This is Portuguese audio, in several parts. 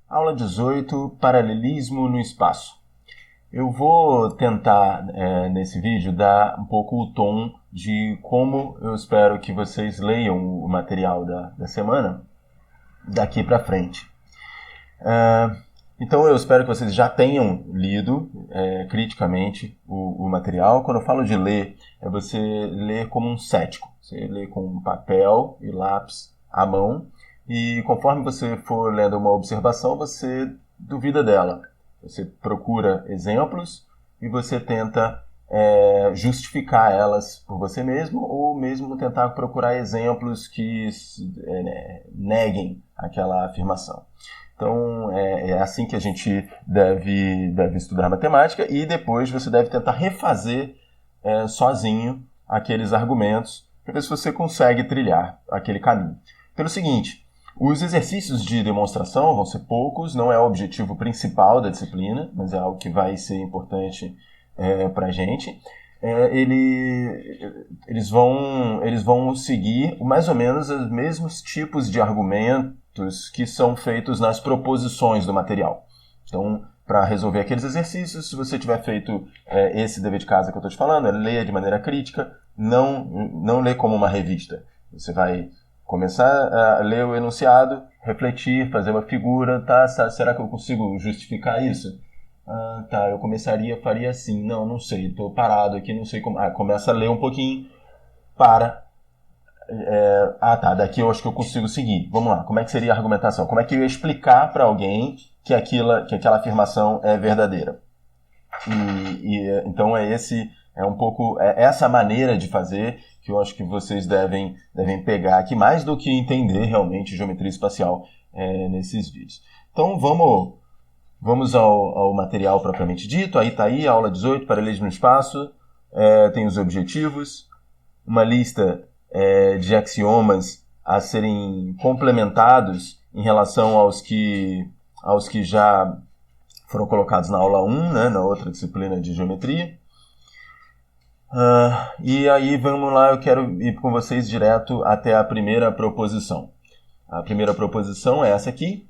Aula 18, Paralelismo no espaço. Eu vou tentar, nesse vídeo, dar um pouco o tom de como eu espero que vocês leiam o material da semana daqui para frente. Então eu espero que vocês já tenham lido criticamente o material. Quando eu falo de ler, é você ler como um cético. Você lê com papel e lápis à mão e conforme você for lendo uma observação, você duvida dela. Você procura exemplos e você tenta justificar elas por você mesmo ou mesmo tentar procurar exemplos que neguem aquela afirmação. Então, é assim que a gente deve estudar matemática e depois você deve tentar refazer sozinho aqueles argumentos para ver se você consegue trilhar aquele caminho. Pelo seguinte, os exercícios de demonstração vão ser poucos, não é o objetivo principal da disciplina, mas é algo que vai ser importante para a gente. Eles vão seguir mais ou menos os mesmos tipos de argumentos que são feitos nas proposições do material. Então, para resolver aqueles exercícios, se você tiver feito esse dever de casa que eu estou te falando, leia de maneira crítica, não lê como uma revista. Você vai começar a ler o enunciado, refletir, fazer uma figura, tá? Será que eu consigo justificar isso? Eu faria assim. Não sei, estou parado aqui, não sei como. Começa a ler um pouquinho, para. Daqui eu acho que eu consigo seguir. Vamos lá, como é que seria a argumentação? Como é que eu ia explicar para alguém que aquela afirmação é verdadeira? Então essa maneira de fazer que eu acho que vocês devem pegar aqui, mais do que entender realmente geometria espacial nesses vídeos. Então vamos ao material propriamente dito. Aí está aí, aula 18, paralelismo no espaço, tem os objetivos, uma lista de axiomas a serem complementados em relação aos que já foram colocados na aula 1, né, na outra disciplina de geometria. E aí vamos lá, eu quero ir com vocês direto até a primeira proposição. A primeira proposição é essa aqui,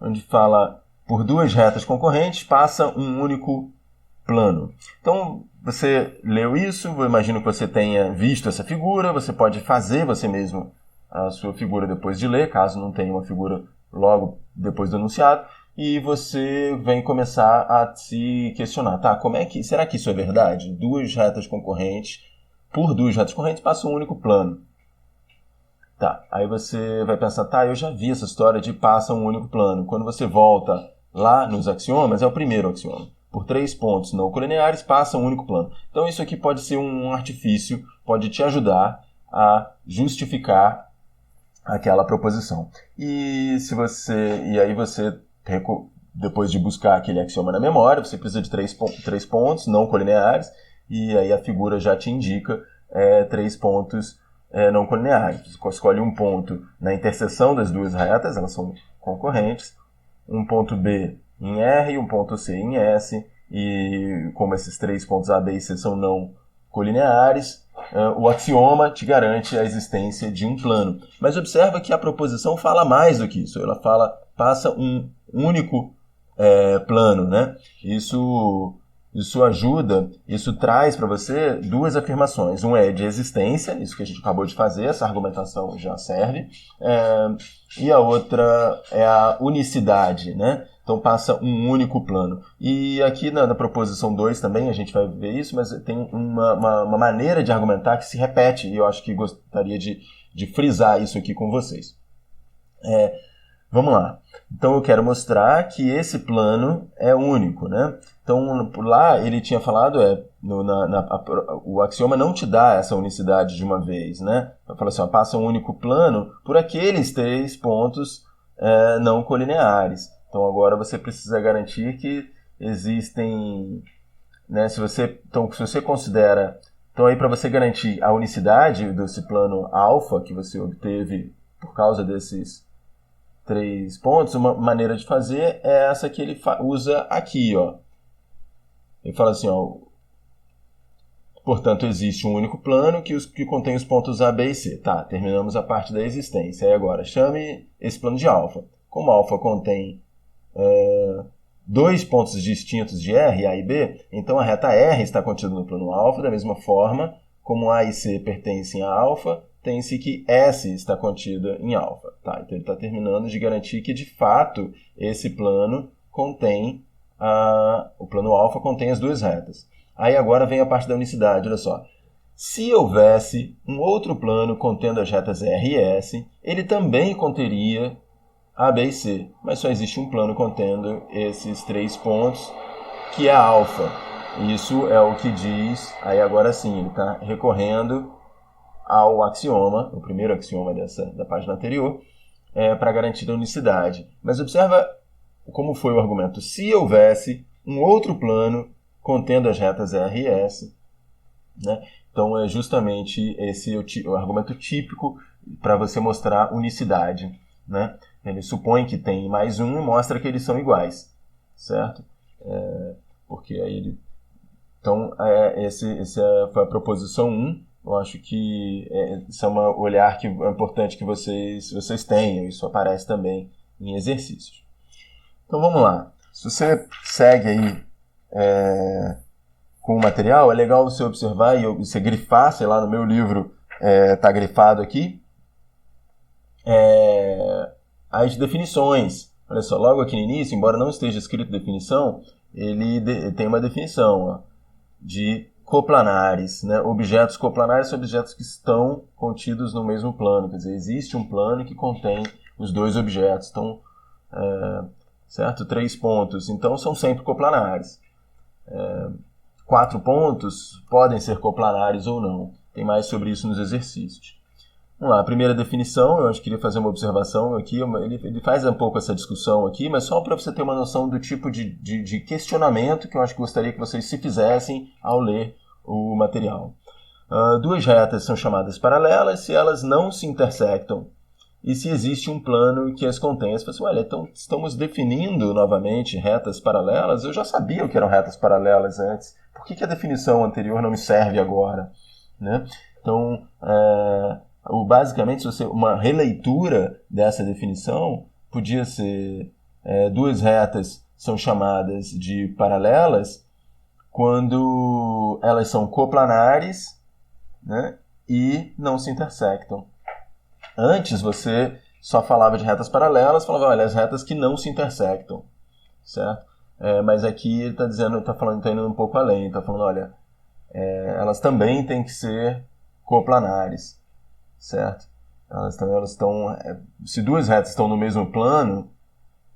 onde fala: por duas retas concorrentes passa um único plano. Então, você leu isso, eu imagino que você tenha visto essa figura, você pode fazer você mesmo a sua figura depois de ler, caso não tenha uma figura logo depois do enunciado, e você vem começar a se questionar, será que isso é verdade? Por duas retas concorrentes passa um único plano. Aí você vai pensar, eu já vi essa história de passa um único plano. Quando você volta lá nos axiomas, é o primeiro axioma. Por 3 pontos não colineares passa um único plano. Então isso aqui pode ser um artifício, pode te ajudar a justificar aquela proposição. E aí você, depois de buscar aquele axioma na memória, você precisa de 3 pontos não colineares, e aí a figura já te indica 3 pontos não colineares. Você escolhe um ponto na interseção das duas retas, elas são concorrentes, um ponto B em R e um ponto C em S, e como esses 3 pontos A, B e C são não colineares, o axioma te garante a existência de um plano. Mas observa que a proposição fala mais do que isso. Ela fala, passa um único plano, né? Isso traz para você duas afirmações. Um é de existência, isso que a gente acabou de fazer, essa argumentação já serve. E a outra é a unicidade, né? Então passa um único plano. E aqui na proposição 2 também a gente vai ver isso, mas tem uma maneira de argumentar que se repete, e eu acho que gostaria de frisar isso aqui com vocês. Vamos lá. Então eu quero mostrar que esse plano é único, né? Então por lá ele tinha falado, o axioma não te dá essa unicidade de uma vez, né? Ele fala assim, passa um único plano por aqueles 3 pontos não colineares. Então agora você precisa garantir que existem, né? Se você considera, então aí para você garantir a unicidade desse plano alfa que você obteve por causa desses 3 pontos, uma maneira de fazer é essa que ele usa aqui, ó. Ele fala assim, portanto existe um único plano que contém os pontos A, B e C. Terminamos a parte da existência. E agora chame esse plano de alfa. Como alfa contém dois pontos distintos de R, A e B, então a reta R está contida no plano alfa, da mesma forma como A e C pertencem a alfa, tem-se que S está contida em alfa. Tá? Então ele está terminando de garantir que, de fato, esse plano contém, o plano alfa contém as duas retas. Aí agora vem a parte da unicidade, olha só. Se houvesse um outro plano contendo as retas R e S, ele também conteria A, B e C, mas só existe um plano contendo esses três pontos, que é alfa. Isso é o que diz, aí agora sim, ele está recorrendo ao axioma, o primeiro axioma da página anterior, para garantir a unicidade. Mas observa como foi o argumento. Se houvesse um outro plano contendo as retas R e S, né? Então é justamente esse o argumento típico para você mostrar unicidade, né? Ele supõe que tem mais um e mostra que eles são iguais, certo? Porque aí ele... Então, essa foi a proposição 1. Eu acho que esse é um olhar que é importante que vocês tenham. Isso aparece também em exercícios. Então, vamos lá. Se você segue aí com o material, é legal você observar e você grifar, sei lá, no meu livro está grifado aqui, as definições. Olha só, logo aqui no início, embora não esteja escrito definição, ele tem uma definição de coplanares, né? Objetos coplanares são objetos que estão contidos no mesmo plano, quer dizer, existe um plano que contém os dois objetos, então, certo? 3 pontos, então são sempre coplanares. 4 pontos podem ser coplanares ou não, tem mais sobre isso nos exercícios. Vamos lá, a primeira definição, eu acho que queria fazer uma observação aqui, ele faz um pouco essa discussão aqui, mas só para você ter uma noção do tipo de questionamento que eu acho que gostaria que vocês se fizessem ao ler o material. Duas retas são chamadas paralelas se elas não se intersectam e se existe um plano que as contém. Você fala assim, olha, então estamos definindo novamente retas paralelas? Eu já sabia o que eram retas paralelas antes, por que a definição anterior não me serve agora? Né? Então, basicamente, uma releitura dessa definição podia ser duas retas são chamadas de paralelas quando elas são coplanares, né, e não se intersectam. Antes você só falava de retas paralelas, falava, olha, as retas que não se intersectam, certo? Mas aqui ele está dizendo, está indo um pouco além, está falando, olha, elas também têm que ser coplanares, certo? Elas estão, se duas retas estão no mesmo plano,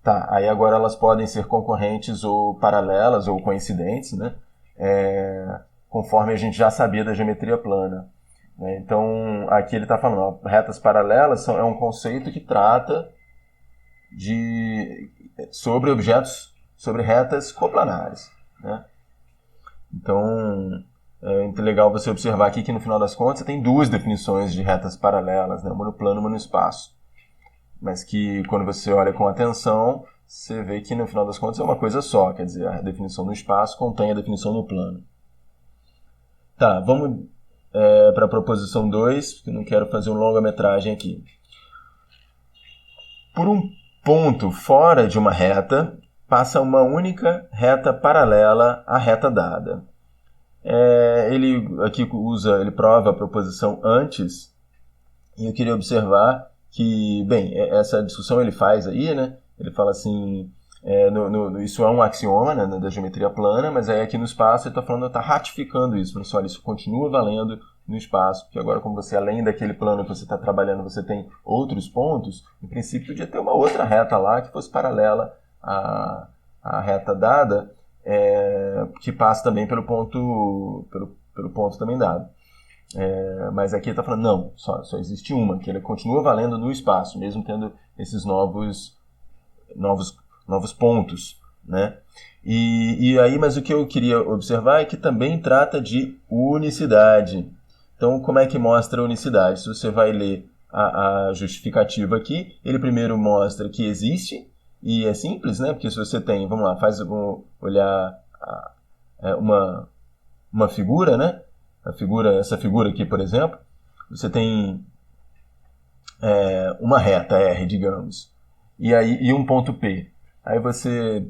tá, aí agora elas podem ser concorrentes ou paralelas ou coincidentes, né? Conforme a gente já sabia da geometria plana. Né? Então, aqui ele está falando, ó, retas paralelas é um conceito que trata sobre objetos, sobre retas coplanares. Né? Então, é legal você observar aqui que no final das contas você tem duas definições de retas paralelas, né? Uma no plano e uma no espaço. Mas que quando você olha com atenção, você vê que no final das contas é uma coisa só, quer dizer, a definição no espaço contém a definição no plano. Tá, vamos para a proposição 2, porque eu não quero fazer uma longa-metragem aqui. Por um ponto fora de uma reta, passa uma única reta paralela à reta dada. Ele aqui ele prova a proposição antes, e eu queria observar que, bem, essa discussão ele faz aí, né? Ele fala assim, isso é um axioma, né, da geometria plana, mas aí aqui no espaço ele está ratificando isso, falando assim, olha, isso continua valendo no espaço, porque agora como você, além daquele plano que você está trabalhando, você tem outros pontos, em princípio podia ter uma outra reta lá que fosse paralela à reta dada, que passa também pelo ponto também dado. Mas aqui ele está falando, não, só existe uma, que ele continua valendo no espaço, mesmo tendo esses novos pontos, né? E aí, mas o que eu queria observar é que também trata de unicidade. Então, como é que mostra a unicidade? Se você vai ler a justificativa aqui, ele primeiro mostra que existe, e é simples, né? Porque se você tem, vamos lá, vamos olhar uma figura, né? Essa figura aqui, por exemplo, você tem uma reta R, digamos, e um ponto P. aí você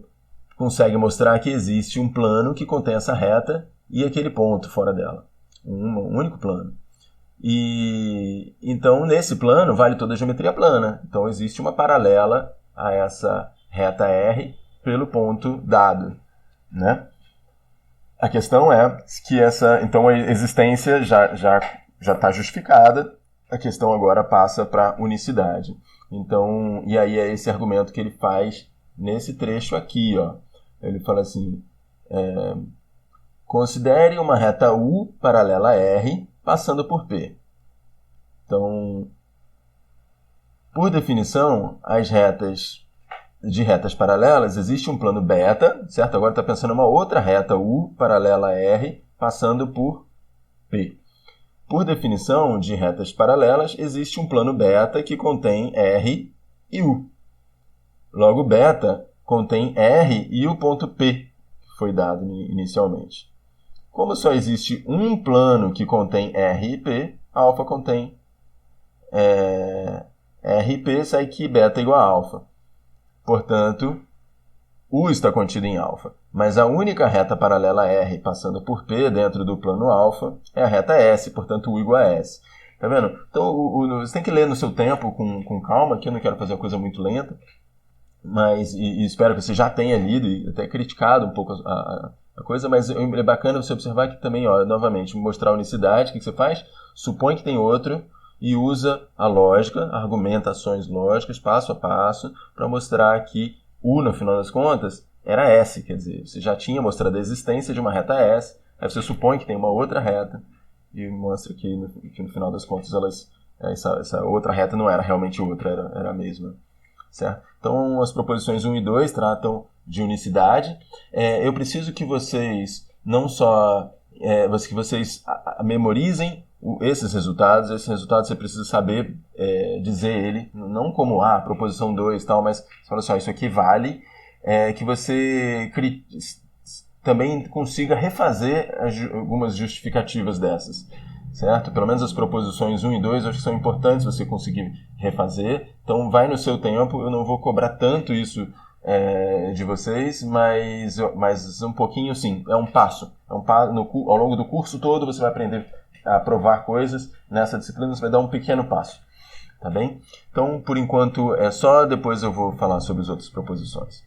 consegue mostrar que existe um plano que contém essa reta e aquele ponto fora dela. Um único plano. E então, nesse plano, vale toda a geometria plana. Então, existe uma paralela a essa reta R pelo ponto dado, né? A questão é que então a existência já está justificada, a questão agora passa para unicidade. Então, e aí é esse argumento que ele faz nesse trecho aqui, ó. Ele fala assim, considere uma reta U paralela a R passando por P. Então, por definição, as retas paralelas, existe um plano beta, certo? Agora está pensando em uma outra reta U paralela a R passando por P. Por definição de retas paralelas, existe um plano beta que contém R e U. Logo, beta contém R e o ponto P, que foi dado inicialmente. Como só existe um plano que contém R e P, alfa contém R e P, sai que beta é igual a alfa. Portanto, U está contido em alfa. Mas a única reta paralela a R passando por P dentro do plano alfa é a reta S, portanto U igual a S. Tá vendo? Então, você tem que ler no seu tempo, com calma, que eu não quero fazer uma coisa muito lenta, mas e espero que você já tenha lido e até criticado um pouco a coisa, mas é bacana você observar que também, ó, novamente, mostrar a unicidade, o que você faz? Supõe que tem outro e usa a lógica, argumentações lógicas, passo a passo, para mostrar que U, no final das contas, era S, quer dizer, você já tinha mostrado a existência de uma reta S, aí você supõe que tem uma outra reta e mostra que no final das contas essa outra reta não era realmente outra, era a mesma. Certo? Então, as proposições 1 e 2 tratam de unicidade. Eu preciso que vocês não só que vocês memorizem esses resultados você precisa saber dizer ele, não como proposição 2 e tal, mas você fala assim, isso aqui vale, que você também consiga refazer algumas justificativas dessas. Certo? Pelo menos as proposições 1 e 2 eu acho que são importantes você conseguir refazer. Então, vai no seu tempo. Eu não vou cobrar tanto isso de vocês, mas um pouquinho, sim. É um passo. Ao longo do curso todo, você vai aprender a provar coisas. Nessa disciplina, você vai dar um pequeno passo. Tá bem? Então, por enquanto, é só. Depois eu vou falar sobre as outras proposições.